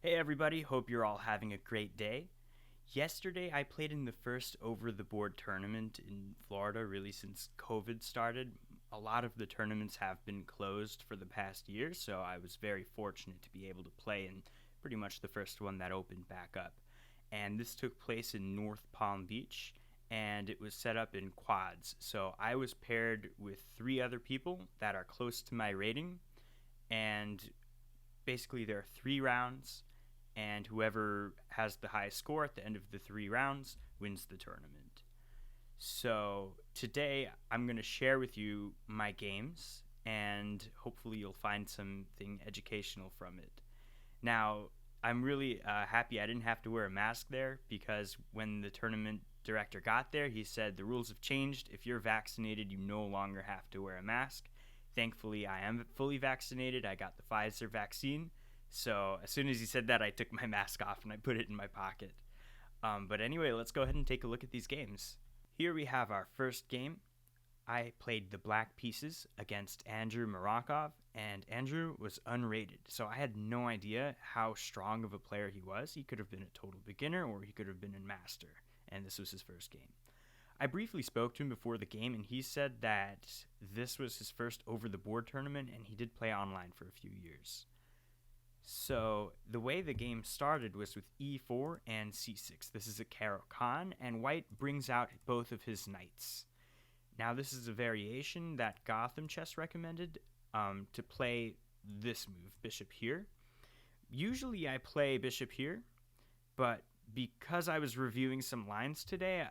Hey everybody, hope you're all having a great day. Yesterday I played in the first over the board tournament in Florida, really since COVID started. A lot of the tournaments have been closed for the past year, so I was very fortunate to be able to play in pretty much the first one that opened back up. And this took place in North Palm Beach, and it was set up in quads. So I was paired with three other people that are close to my rating, and basically there are 3 rounds, and whoever has the highest score at the end of the 3 rounds wins the tournament. So today I'm going to share with you my games, and hopefully you'll find something educational from it. Now, I'm really happy I didn't have to wear a mask there, because when the tournament director got there, he said the rules have changed. If you're vaccinated, you no longer have to wear a mask. Thankfully, I am fully vaccinated. I got the Pfizer vaccine. So as soon as he said that, I took my mask off and I put it in my pocket. But anyway, let's go ahead and take a look at these games. Here we have our first game. I played the black pieces against Andrew Marakov, and Andrew was unrated, so I had no idea how strong of a player he was. He could have been a total beginner, or he could have been a master, and this was his first game. I briefly spoke to him before the game, and he said that this was his first over-the-board tournament, and he did play online for a few years. So the way the game started was with e4 and c6. This is a Caro-Kann, and white brings out both of his knights. Now this is a variation that Gotham Chess recommended to play this move, bishop here. Usually I play bishop here, but because I was reviewing some lines today,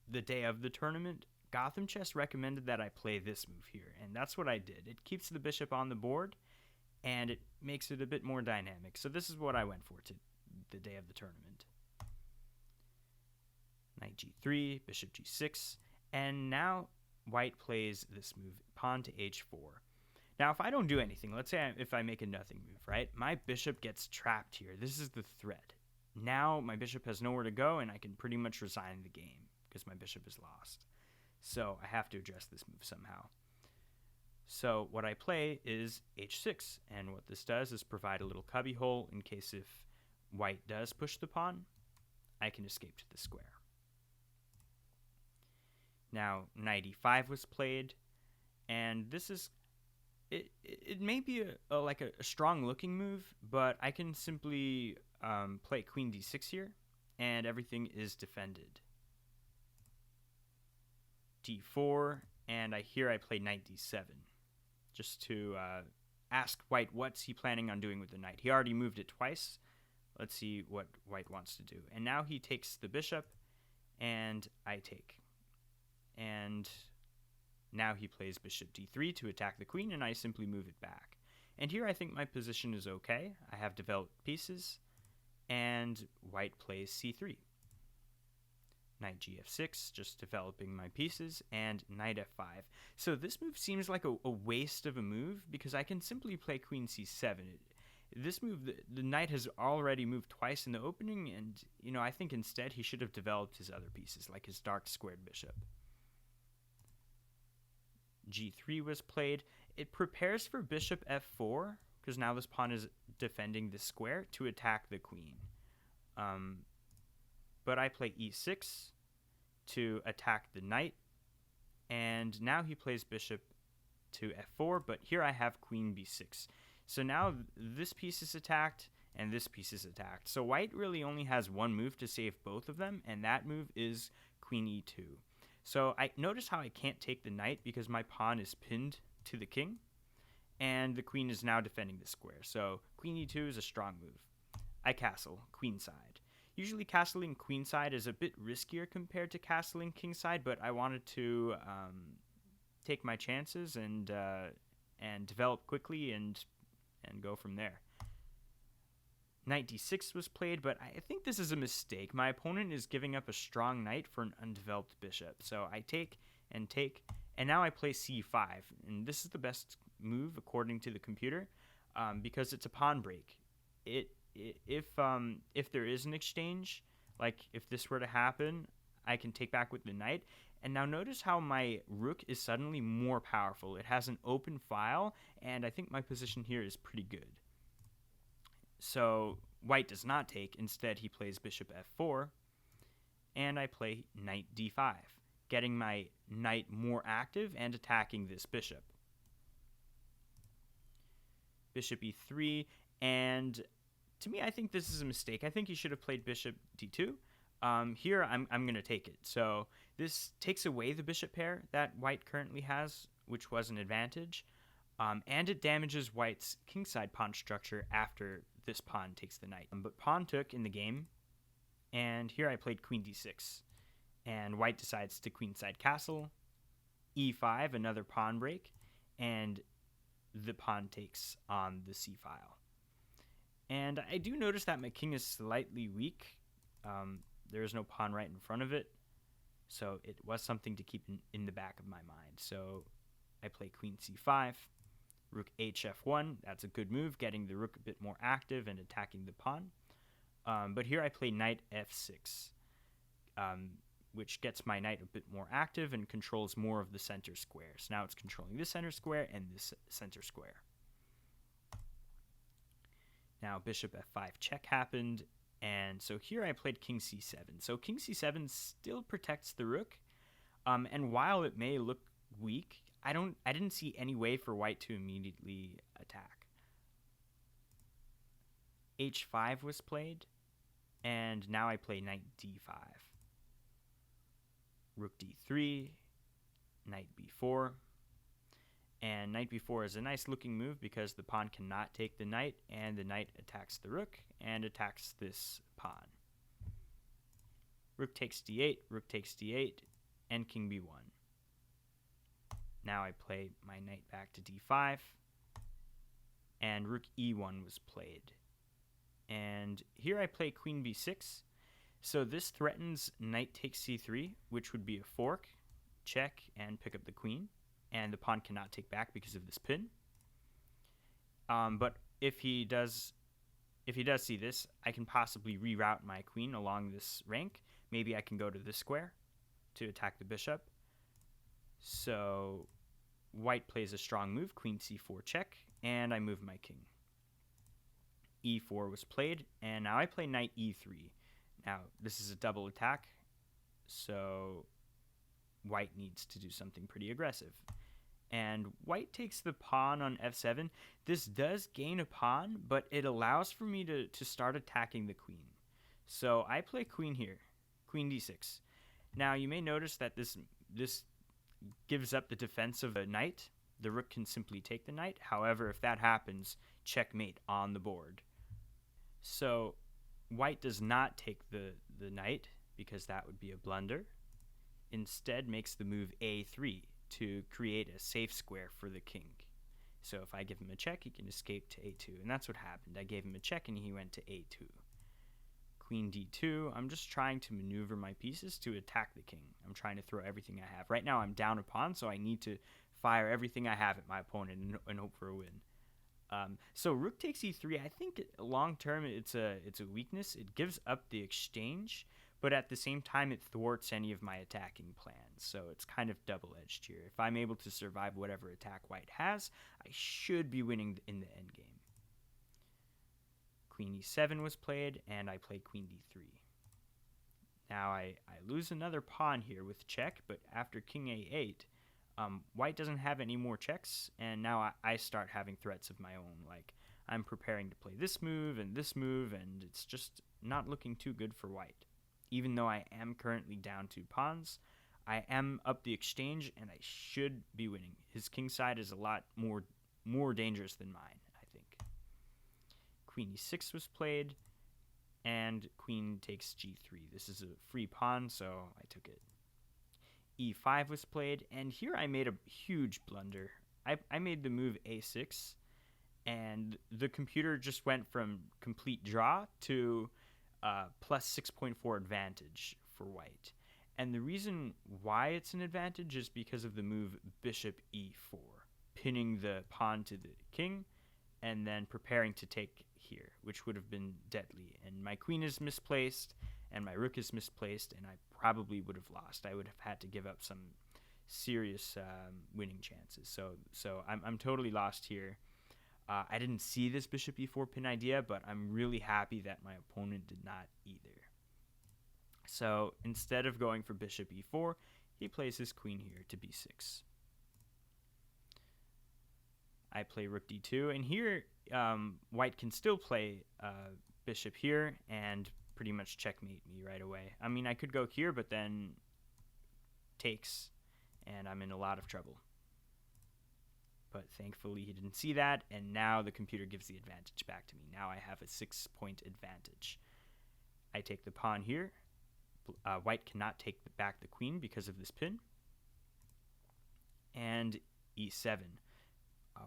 the day of the tournament, Gotham Chess recommended that I play this move here, and that's what I did. It keeps the bishop on the board, and it makes it a bit more dynamic. So this is what I went for to the day of the tournament. Knight g3, bishop g6, and now white plays this move, pawn to h4. Now, if I don't do anything, let's say if I make a nothing move, right? My bishop gets trapped here. This is the threat. Now my bishop has nowhere to go, and I can pretty much resign the game because my bishop is lost. So I have to address this move somehow. So what I play is h6, and what this does is provide a little cubby hole in case if white does push the pawn, I can escape to the square. Now knight e5 was played, and this is it may be like a strong looking move, but I can simply play queen d6 here, and everything is defended. d4, and here I play knight d7, just to ask white what's he planning on doing with the knight. He already moved it twice. Let's see what white wants to do. And now he takes the bishop, and I take. And now he plays bishop d3 to attack the queen, and I simply move it back. And here I think my position is okay. I have developed pieces, and white plays c3. Knight gf6, just developing my pieces, and knight f5. So this move seems like a waste of a move, because I can simply play queen c7. This move, the knight has already moved twice in the opening, and I think instead he should have developed his other pieces, like his dark squared bishop. g3 was played. It prepares for bishop f4, because now this pawn is defending the square to attack the queen. But I play e6 to attack the knight, and now he plays bishop to f4, but here I have queen b6. So now this piece is attacked, and this piece is attacked. So white really only has one move to save both of them, and that move is queen e2. So I notice how I can't take the knight because my pawn is pinned to the king, and the queen is now defending the square. So queen e2 is a strong move. I castle queenside. Usually castling queenside is a bit riskier compared to castling kingside, but I wanted to take my chances and develop quickly and go from there. Knight d6 was played, but I think this is a mistake. My opponent is giving up a strong knight for an undeveloped bishop. So I take, and now I play c5. And this is the best move according to the computer because it's a pawn break. If there is an exchange, like if this were to happen, I can take back with the knight. And now notice how my rook is suddenly more powerful. It has an open file, and I think my position here is pretty good. So white does not take. Instead, he plays bishop f4, and I play knight d5, getting my knight more active and attacking this bishop. Bishop e3, and to me, I think this is a mistake. I think he should have played bishop d2. Here, I'm going to take it. So this takes away the bishop pair that white currently has, which was an advantage, and it damages white's kingside pawn structure after this pawn takes the knight. But pawn took in the game, and here I played queen d6, and white decides to queenside castle, e5, another pawn break, and the pawn takes on the c file. And I do notice that my king is slightly weak. There is no pawn right in front of it, so it was something to keep in the back of my mind. So I play queen c5, rook hf1. That's a good move, getting the rook a bit more active and attacking the pawn. But here I play knight f6, which gets my knight a bit more active and controls more of the center square. So now it's controlling this center square and this center square. Now bishop f5 check happened, and so here I played king c7. So king c7 still protects the rook, and while it may look weak, I didn't see any way for white to immediately attack. h5 was played, and now I play knight d5. Rook d3, knight b4, and knight b4 is a nice looking move because the pawn cannot take the knight, and the knight attacks the rook and attacks this pawn. Rook takes d8, rook takes d8, and king b1. Now I play my knight back to d5, and rook e1 was played. And here I play queen b6. So this threatens knight takes c3, which would be a fork, check, and pick up the queen. And the pawn cannot take back because of this pin. But if he does see this, I can possibly reroute my queen along this rank. Maybe I can go to this square to attack the bishop. So white plays a strong move, queen c4 check, and I move my king. e4 was played, and now I play knight e3. Now, this is a double attack, so white needs to do something pretty aggressive. And white takes the pawn on f7. This does gain a pawn, but it allows for me to start attacking the queen. So I play queen here, queen d6. Now, you may notice that this gives up the defense of a knight. The rook can simply take the knight. However, if that happens, checkmate on the board. So white does not take the knight because that would be a blunder. Instead makes the move a3 to create a safe square for the king. So if I give him a check, he can escape to a2. And that's what happened. I gave him a check and he went to a2. Queen d2. I'm just trying to maneuver my pieces to attack the king. I'm trying to throw everything I have. Right now I'm down a pawn, so I need to fire everything I have at my opponent and hope for a win. So rook takes e3. I think long term it's a weakness. It gives up the exchange, but at the same time it thwarts any of my attacking plans. So it's kind of double-edged here. If I'm able to survive whatever attack white has, I should be winning in the endgame. Queen e7 was played, and I played queen d3. Now I lose another pawn here with check, but after king a8, white doesn't have any more checks, and now I start having threats of my own. Like, I'm preparing to play this move, and it's just not looking too good for white. Even though I am currently down 2 pawns, I am up the exchange, and I should be winning. His king side is a lot more dangerous than mine, I think. Queen e6 was played, and queen takes g3. This is a free pawn, so I took it. e5 was played, and here I made a huge blunder. I made the move a6, and the computer just went from complete draw to plus 6.4 advantage for white. And the reason why it's an advantage is because of the move bishop e4, pinning the pawn to the king, and then preparing to take here, which would have been deadly. And my queen is misplaced, and my rook is misplaced, and I probably would have lost. I would have had to give up some serious winning chances. So I'm totally lost here. I didn't see this bishop e4 pin idea, but I'm really happy that my opponent did not either. So instead of going for bishop e4, he plays his queen here to b6. I play rook d2, and here white can still play bishop here and pretty much checkmate me right away. I mean, I could go here, but then takes, and I'm in a lot of trouble. But thankfully he didn't see that, and now the computer gives the advantage back to me. Now I have a 6-point advantage. I take the pawn here. White cannot take back the queen because of this pin. And e7.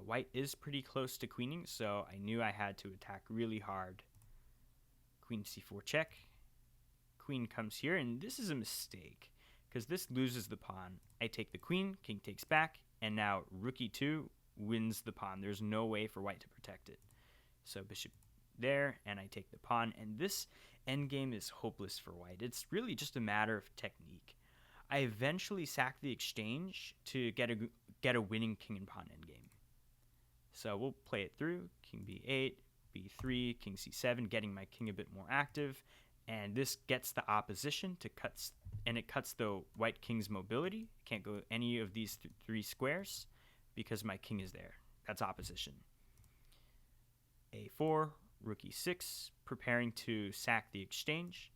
White is pretty close to queening, so I knew I had to attack really hard. Queen c4 check. Queen comes here, and this is a mistake because this loses the pawn. I take the queen, king takes back, and now rook e2 wins the pawn. There's no way for white to protect it. So bishop there, and I take the pawn, and this endgame is hopeless for white. It's really just a matter of technique. I eventually sack the exchange to get a winning king and pawn endgame. So we'll play it through. King b8, b3, king c7, getting my king a bit more active, and this gets the opposition to cuts the white king's mobility. Can't go any of these three squares because my king is there. That's opposition. a4, rook e6, preparing to sack the exchange.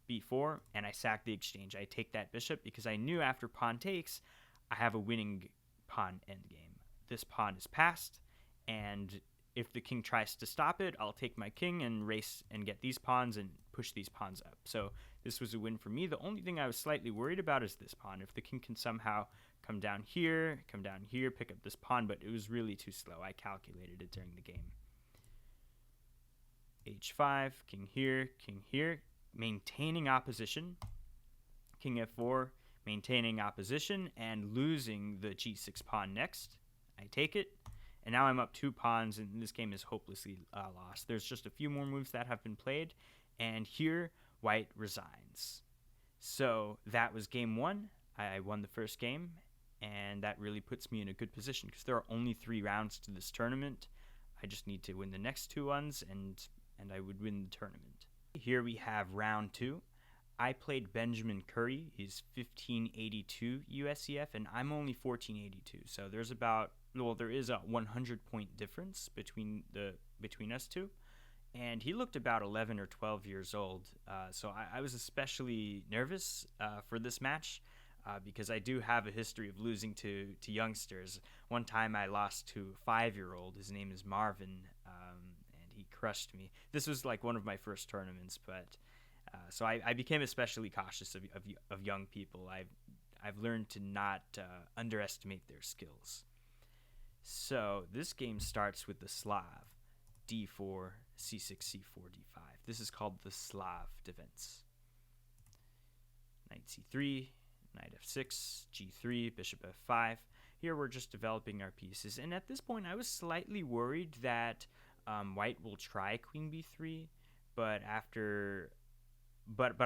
b4, and I sack the exchange. I take that bishop because I knew after pawn takes, I have a winning pawn endgame. This pawn is passed, and if the king tries to stop it, I'll take my king and race and get these pawns and push these pawns up. So this was a win for me. The only thing I was slightly worried about is this pawn. If the king can somehow come down here, pick up this pawn, but it was really too slow. I calculated it during the game. h5, king here, maintaining opposition. King f4, maintaining opposition and losing the g6 pawn next. I take it. And now I'm up 2 pawns, and this game is hopelessly lost. There's just a few more moves that have been played, and here, white resigns. So that was game 1. I won the first game, and that really puts me in a good position because there are only 3 rounds to this tournament. I just need to win the next 2 ones, and I would win the tournament. Here we have round 2. I played Benjamin Curry. He's 1582 USCF, and I'm only 1482. So there is a 100-point difference between us two, and he looked about 11 or 12 years old. So I was especially nervous for this match because I do have a history of losing to youngsters. One time I lost to a 5-year-old. His name is Marvin, and he crushed me. This was like one of my first tournaments, but so I became especially cautious of young people. I've learned to not underestimate their skills. So this game starts with the Slav, d4, c6, c4, d5. This is called the Slav defense. Knight c3, knight f6, g3, bishop f5. Here we're just developing our pieces. And at this point, I was slightly worried that white will try queen b3, but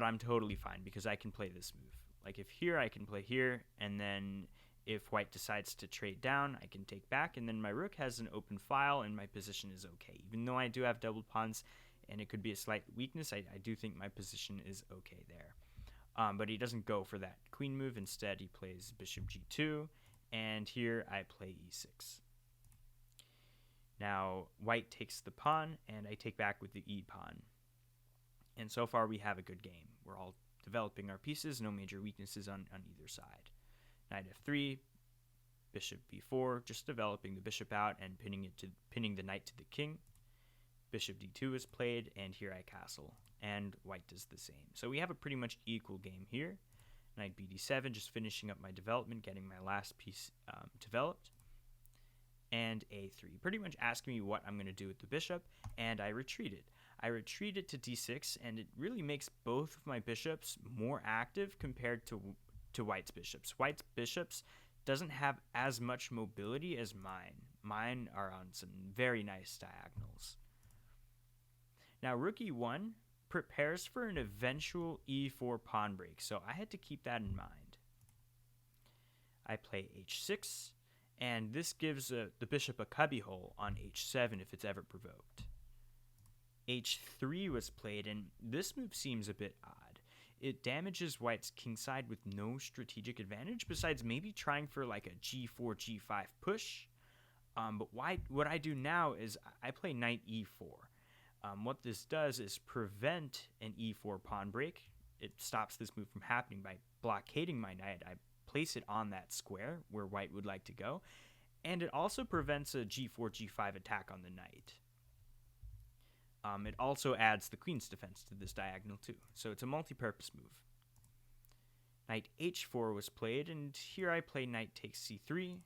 I'm totally fine because I can play this move. Like if here, I can play here, and then if white decides to trade down, I can take back, and then my rook has an open file, and my position is okay. Even though I do have double pawns, and it could be a slight weakness, I do think my position is okay there. But he doesn't go for that queen move. Instead, he plays bishop g2, and here I play e6. Now, white takes the pawn, and I take back with the e pawn. And so far, we have a good game. We're all developing our pieces, no major weaknesses on either side. Knight f3, bishop b4, just developing the bishop out and pinning the knight to the king. Bishop d2 is played, and here I castle, and white does the same. So we have a pretty much equal game here. Knight bd7, just finishing up my development, getting my last piece developed. And a3, pretty much asking me what I'm going to do with the bishop, and I retreated. I retreated to d6, and it really makes both of my bishops more active compared to white's bishops. White's bishops doesn't have as much mobility as mine. Mine are on some very nice diagonals. Now rook e1 prepares for an eventual e4 pawn break, so I had to keep that in mind. I play h6, and this gives the bishop a cubbyhole on h7 if it's ever provoked. h3 was played, and this move seems a bit odd. It damages white's kingside with no strategic advantage besides maybe trying for like a g4, g5 push. But what I do now is I play knight e4. What this does is prevent an e4 pawn break. It stops this move from happening by blockading my knight. I place it on that square where white would like to go, and it also prevents a g4, g5 attack on the knight. It also adds the queen's defense to this diagonal too, so it's a multi-purpose move. Knight h4 was played, and here I play knight takes c3,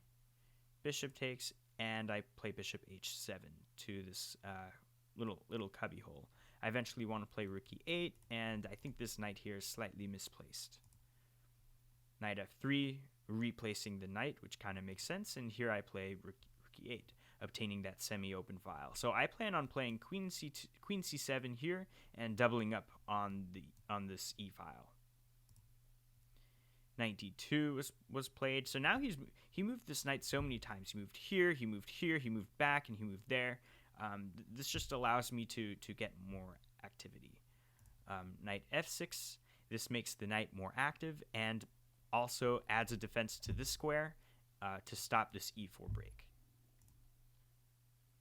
bishop takes, and I play bishop h7 to this little cubby hole. I eventually want to play rook e8, and I think this knight here is slightly misplaced. Knight f3, replacing the knight, which kind of makes sense, and here I play rook e8, obtaining that semi-open file. So I plan on playing queen c7 here and doubling up on this e file. Knight d2 was played. So now he moved this knight so many times. He moved here, he moved back, and he moved there. This just allows me to get more activity. Knight f6. This makes the knight more active and also adds a defense to this square to stop this e4 break.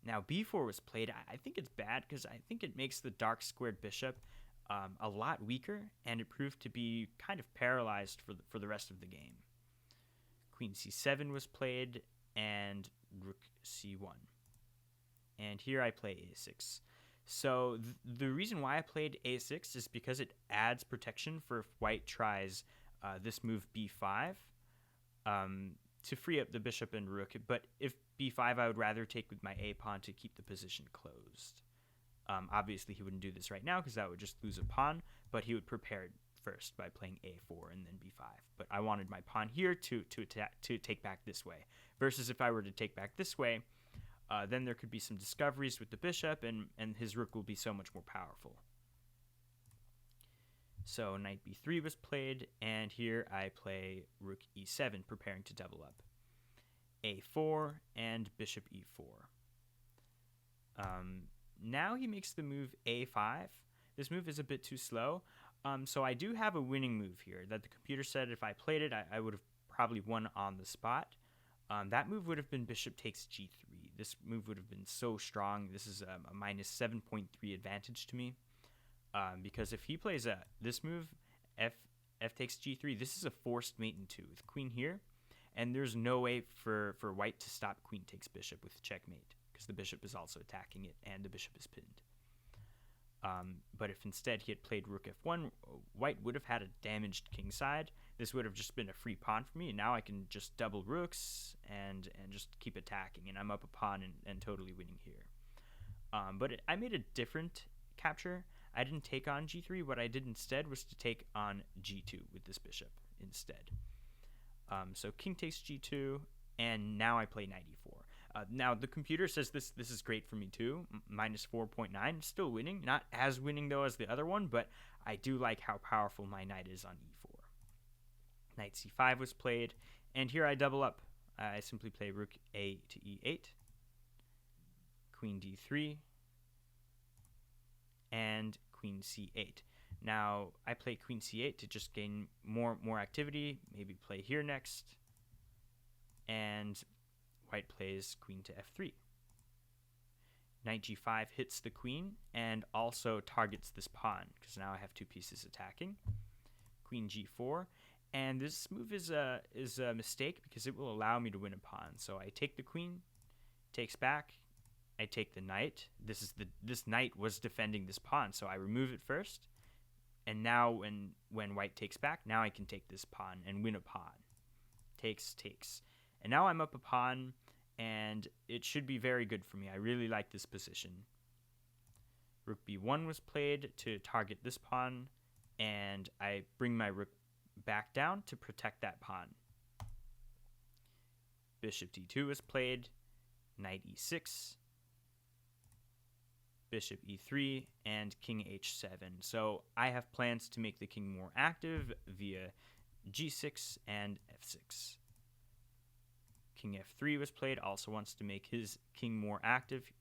Now b4 was played. I think it's bad because I think it makes the dark squared bishop a lot weaker, and it proved to be kind of paralyzed for the rest of the game. Queen c7 was played, and rook c1. And here I play a6. So the reason why I played a6 is because it adds protection for if white tries this move b5 to free up the bishop and rook. But if b5, I would rather take with my a pawn to keep the position closed. Obviously, he wouldn't do this right now because that would just lose a pawn, but he would prepare it first by playing a4 and then b5. But I wanted my pawn here to take back this way. Versus if I were to take back this way, then there could be some discoveries with the bishop, and his rook will be so much more powerful. So knight b3 was played, and here I play rook e7, preparing to double up. a4 and bishop e4. Now he makes the move a5. This move is a bit too slow, so I do have a winning move here that the computer said if I played it, I would have probably won on the spot. That move would have been bishop takes g3. This move would have been so strong. This is a minus 7.3 advantage to me. Because if he plays this move, f takes g3, this is a forced mate in 2 with queen here, and there's no way for white to stop queen takes bishop with checkmate, because the bishop is also attacking it, and the bishop is pinned. But if instead he had played rook f1, white would have had a damaged kingside. This would have just been a free pawn for me, and now I can just double rooks and just keep attacking, and I'm up a pawn and totally winning here. But I made a different capture. I didn't take on g3. What I did instead was to take on g2 with this bishop instead. So king takes g2, and now I play knight e4. Now the computer says this is great for me too, minus 4.9, still winning. Not as winning though as the other one, but I do like how powerful my knight is on e4. Knight c5 was played, and here I double up. I simply play rook a to e8, queen d3, and queen c8. Now I play queen c8 to just gain more activity, maybe play here next, and white plays queen to f3. Knight g5 hits the queen and also targets this pawn, because now I have two pieces attacking. Queen g4, and this move is a mistake because it will allow me to win a pawn. So I take the queen, takes back, I take the knight. This knight was defending this pawn, so I remove it first. And now when white takes back, now I can take this pawn and win a pawn. Takes. And now I'm up a pawn, and it should be very good for me. I really like this position. Rook b1 was played to target this pawn, and I bring my rook back down to protect that pawn. Bishop d2 was played, knight e6, bishop e3, and king h7. So I have plans to make the king more active via g6 and f6. King f3 was played, also wants to make his king more active.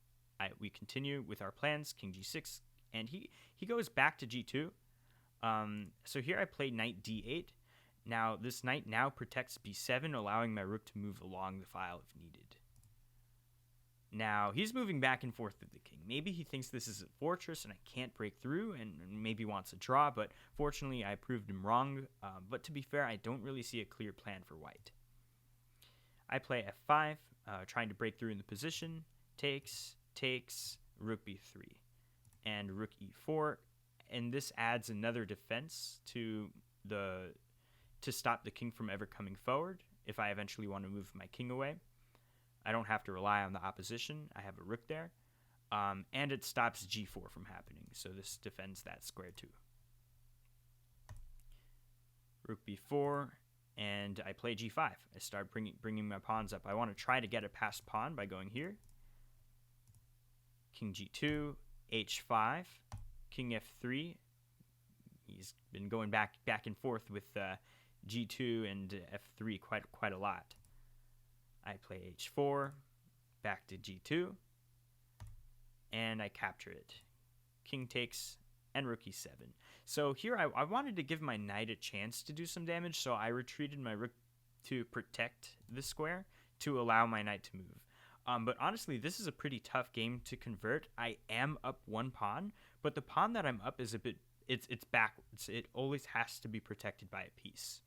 We continue with our plans, king g6, and he goes back to g2. So here I play knight d8. Now this knight now protects b7, allowing my rook to move along the file if needed. Now he's moving back and forth with the king. Maybe he thinks this is a fortress and I can't break through, and maybe wants a draw, but fortunately I proved him wrong. But to be fair, I don't really see a clear plan for white. I play f5, trying to break through in the position. Takes, rook b3, and rook e4, and this adds another defense to stop the king from ever coming forward if I eventually want to move my king away. I don't have to rely on the opposition. I have a rook there, and it stops g4 from happening, so this defends that square too. Rook b4, and I play g5. I start bringing my pawns up. I want to try to get a passed pawn by going here. King g2, h5, king f3. He's been going back and forth with g2 and f3 quite a lot. I play h4, back to g2, and I capture it. King takes, and rook e7. So here I wanted to give my knight a chance to do some damage, so I retreated my rook to protect the square to allow my knight to move. But honestly, this is a pretty tough game to convert. I am up one pawn, but the pawn that I'm up is a bit, it's backwards. It always has to be protected by a piece.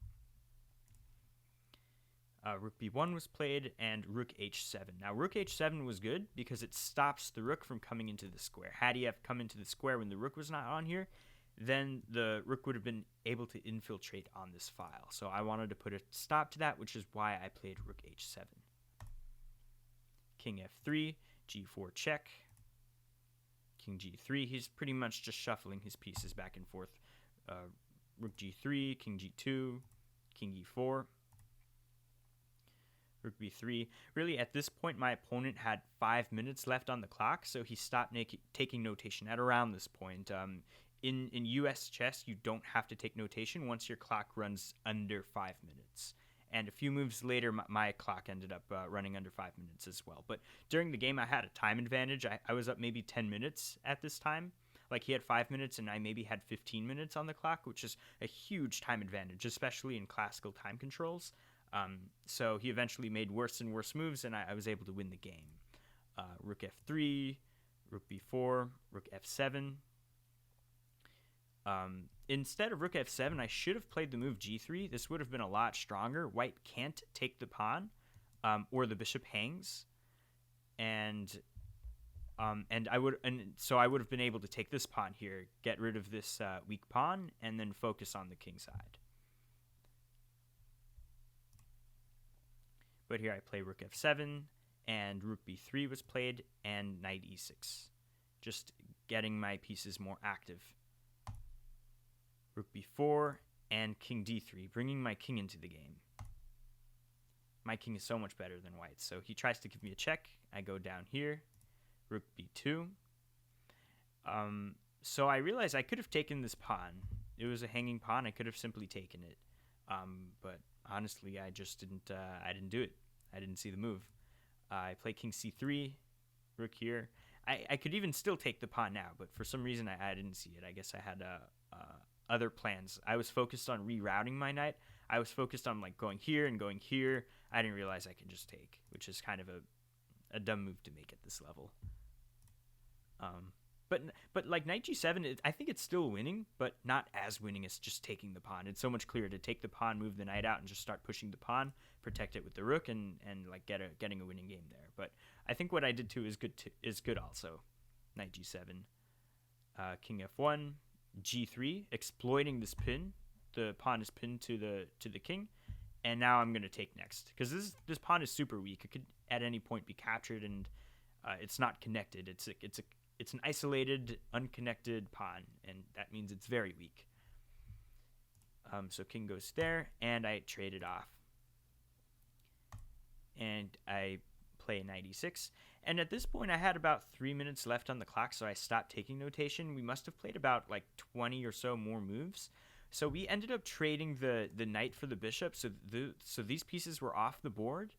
Rook b1 was played, and rook h7. Now, rook h7 was good because it stops the rook from coming into the square. Had he have come into the square when the rook was not on here, then the rook would have been able to infiltrate on this file. So I wanted to put a stop to that, which is why I played rook h7. King f3, g4 check, king g3. He's pretty much just shuffling his pieces back and forth. Rook g3, king g2, king e4, rook b3. Really, at this point, my opponent had 5 minutes left on the clock, so he stopped taking notation at around this point. In US chess, you don't have to take notation once your clock runs under 5 minutes. And a few moves later, my clock ended up running under 5 minutes as well. But during the game, I had a time advantage. I was up maybe 10 minutes at this time. Like, he had 5 minutes, and I maybe had 15 minutes on the clock, which is a huge time advantage, especially in classical time controls. So he eventually made worse and worse moves, and I was able to win the game. Rook f3, rook b4, rook f7. Instead of rook f7, I should have played the move g3. This would have been a lot stronger. White can't take the pawn, or the bishop hangs, so I would have been able to take this pawn here, get rid of this weak pawn, and then focus on the king side. But here I play rook f7, and rook b3 was played, and knight e6, just getting my pieces more active. Rook b4, and king d3, bringing my king into the game. My king is so much better than white, so he tries to give me a check. I go down here, rook b2. So I realized I could have taken this pawn. It was a hanging pawn. I could have simply taken it. But honestly, I just didn't. I didn't do it. I didn't see the move. I play king c3, rook here. I could even still take the pawn now, but for some reason I didn't see it. I guess I had other plans. I was focused on rerouting my knight. I was focused on like going here and going here. I didn't realize I could just take, which is kind of a dumb move to make at this level. But like knight g7, I think it's still winning, but not as winning as just taking the pawn. It's so much clearer to take the pawn, move the knight out, and just start pushing the pawn, protect it with the rook, and like getting a winning game there. But I think what I did too is good also. Knight g7, king f1, g3, exploiting this pin. The pawn is pinned to the king, and now I'm gonna take next because this pawn is super weak. It could at any point be captured, and it's not connected. It's an isolated, unconnected pawn, and that means it's very weak. So king goes there, and I trade it off. And I play knight e6. And at this point, I had about 3 minutes left on the clock, so I stopped taking notation. We must have played about like 20 or so more moves. So we ended up trading the knight for the bishop, so these pieces were off the board.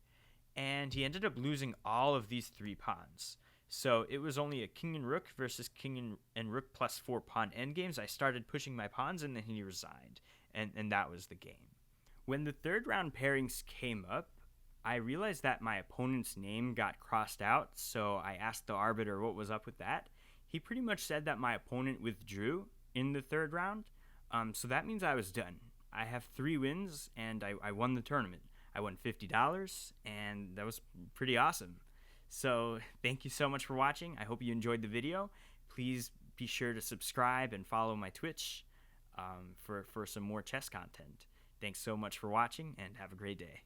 and he ended up losing all of these 3 pawns. So it was only a king and rook versus king and rook plus 4 pawn endgames. I started pushing my pawns, and then he resigned, and that was the game. When the third round pairings came up, I realized that my opponent's name got crossed out, so I asked the arbiter what was up with that. He pretty much said that my opponent withdrew in the third round, so that means I was done. I have 3 wins, and I won the tournament. I won $50, and that was pretty awesome. So thank you so much for watching. I hope you enjoyed the video. Please be sure to subscribe and follow my Twitch for some more chess content. Thanks so much for watching, and have a great day.